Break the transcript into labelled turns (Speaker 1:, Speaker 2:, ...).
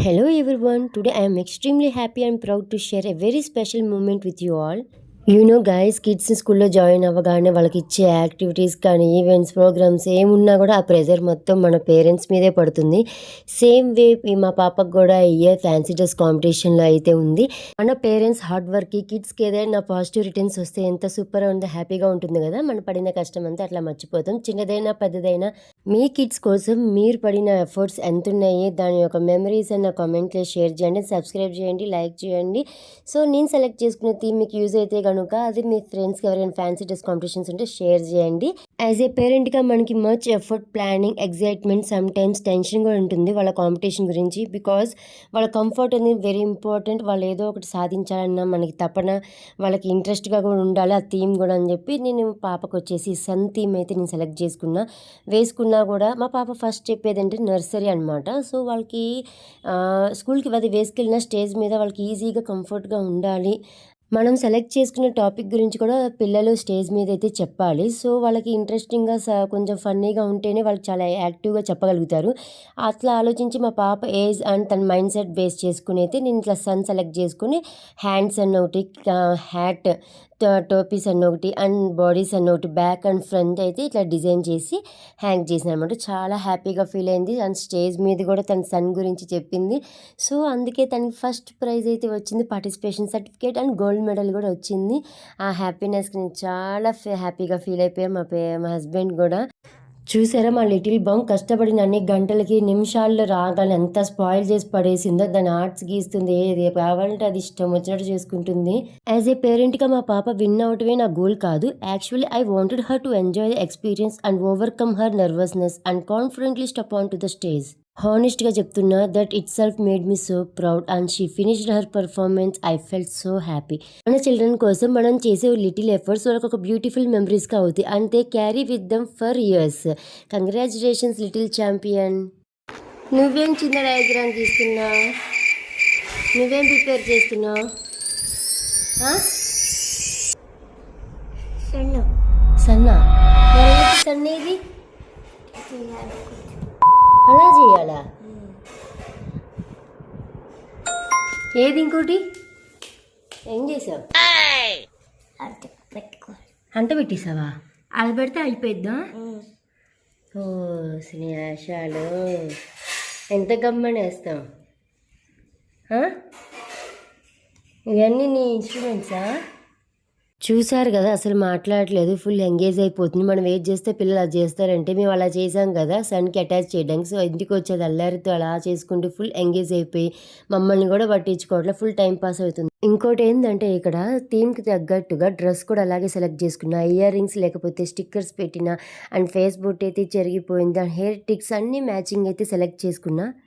Speaker 1: Hello everyone, today I am extremely happy and proud to share a very special moment with you all. Guys kids స్కూల్లో join అవ్వగానే వాళ్ళకి ఇచ్చే activities కానీ events programmes ఏమున్నా కూడా ఆ ప్రెజర్ మొత్తం మన పేరెంట్స్ మీదే పడుతుంది. సేమ్ వే మా పాపకు కూడా ఇయర్ ఫ్యాన్సీ డ్రెస్ కాంపిటీషన్లో అయితే ఉంది. మన పేరెంట్స్ హార్డ్ వర్క్కి కిడ్స్కి ఏదైనా పాజిటివ్ రిటర్న్స్ వస్తే ఎంత సూపర్ ఉందో హ్యాపీగా ఉంటుంది కదా. మనం పడిన కష్టం అంతా అట్లా మర్చిపోతాం. చిన్నదైనా పెద్దదైనా మీ కిడ్స్ కోసం మీరు పడిన ఎఫర్ట్స్ ఎంత ఉన్నాయి, దాని యొక్క మెమరీస్ అన్న కామెంట్లో షేర్ చేయండి, సబ్స్క్రైబ్ చేయండి, లైక్ చేయండి. సో నేను సెలెక్ట్ చేసుకున్న థీమ్ మీకు యూజ్ అయితే కనుక అది మీ ఫ్రెండ్స్కి ఎవరైనా ఫ్యాన్సీ డ్రెస్ కాంపిటీషన్స్ ఉంటే షేర్ చేయండి. యాజ్ ఏ పేరెంట్గా మనకి much effort, planning, excitement, some times tension కూడా ఉంటుంది వాళ్ళ కాంపిటీషన్ గురించి. బికాజ్ వాళ్ళ కంఫర్ట్ అనేది వెరీ ఇంపార్టెంట్. వాళ్ళు ఏదో ఒకటి సాధించాలన్నా మనకి తపన, వాళ్ళకి ఇంట్రెస్ట్గా కూడా ఉండాలి ఆ థీమ్ కూడా అని చెప్పి నేను పాపకు వచ్చేసి సన్ థీమ్ అయితే నేను సెలెక్ట్ వేసుకున్నా కూడా మా పాప ఫస్ట్ చెప్పేది అంటే నర్సరీ అనమాట. సో వాళ్ళకి స్కూల్కి అది వేసుకెళ్ళిన స్టేజ్ మీద వాళ్ళకి ఈజీగా కంఫర్ట్గా ఉండాలి. మనం సెలెక్ట్ చేసుకున్న టాపిక్ గురించి కూడా పిల్లలు స్టేజ్ మీద అయితే చెప్పాలి. సో వాళ్ళకి ఇంట్రెస్టింగ్గా కొంచెం ఫన్నీగా ఉంటేనే వాళ్ళు చాలా యాక్టివ్గా చెప్పగలుగుతారు. అట్లా ఆలోచించి మా పాప ఏజ్ అండ్ తన మైండ్ సెట్ బేస్ చేసుకుని అయితే నేను ఇట్లా సన్ సెలెక్ట్ చేసుకుని హ్యాండ్స్ అన్న ఒకటి, హ్యాట్, టోపీస్ అన్న ఒకటి అండ్ బాడీస్ అన్న ఒకటి, బ్యాక్ అండ్ ఫ్రంట్ అయితే ఇట్లా డిజైన్ చేసి హ్యాంగ్ చేసిన అనమాట. చాలా హ్యాపీగా ఫీల్ అయింది. అండ్ స్టేజ్ మీద కూడా తన సన్ గురించి చెప్పింది. సో అందుకే తనకి ఫస్ట్ ప్రైజ్ అయితే వచ్చింది, participation certificate and gold medal కూడా వచ్చింది. ఆ హ్యాపీనెస్కి నేను చాలా హ్యాపీగా ఫీల్ అయిపోయాను. మా హస్బెండ్ కూడా. చూసారా మా లిటిల్ బాంగ్ కష్టపడిన అన్ని గంటలకి నిమిషాల్లో రాగానే ఎంత స్పాయిల్ చేసి పడేసిందో. దాని ఆర్ట్స్ గీస్తుంది, ఏది కావాలంటే అది ఇష్టం వచ్చినట్టు చేసుకుంటుంది. యాజ్ ఏ పేరెంట్గా మా పాప విన్ అవటమే నా గోల్ కాదు. Actually I wanted her to enjoy the experience and overcome her nervousness and confidently step on to the stage. హానెస్ట్గా చెప్తున్నా, that itself made me so proud and she finished her performance. I felt so happy. మన children కోసం మనం చేసే little efforts వాళ్ళకి ఒక beautiful మెమరీస్గా అవుతాయి and they carry with them for years. Congratulations little champion. నువ్వేం చిన్న డయాగ్రామ్ గీస్తున్నావు? నువ్వేం ప్రిపేర్ చేస్తున్నావు? సన్నా సన్నేది అలా చేయాలా? ఏది ఇంకోటి ఏం చేసావు? అంట పెట్టేసావా? అది పెడితే అయిపోయిద్దా? ఓ స్నేహాలు ఎంత గమ్మని వేస్తాం. ఇవన్నీ నీ ఇన్స్ట్రుమెంట్సా? చూసారు కదా, అసలు మాట్లాడలేదు, ఫుల్ ఎంగేజ్ అయిపోతుంది. మనం వెయిట్ చేస్తే పిల్లలు అది చేస్తారంటే మేము అలా చేసాం కదా సన్కి అటాచ్ చేయడానికి. సో ఇంటికి వచ్చేది అల్లరితో అలా చేసుకుంటూ ఫుల్ ఎంగేజ్ అయిపోయి మమ్మల్ని కూడా పట్టించుకోవట్లే, ఫుల్ టైం పాస్ అవుతుంది. ఇంకోటి ఏంటంటే ఇక్కడ థీమ్కి తగ్గట్టుగా డ్రెస్ కూడా అలాగే సెలెక్ట్ చేసుకున్నా. ఇయర్ రింగ్స్ లేకపోతే స్టిక్కర్స్ పెట్టిన అండ్ ఫేస్ బొట్ అయితే చెరిగిపోయింది అండ్ హెయిర్ టిక్స్ అన్నీ మ్యాచింగ్ అయితే సెలెక్ట్ చేసుకున్నా.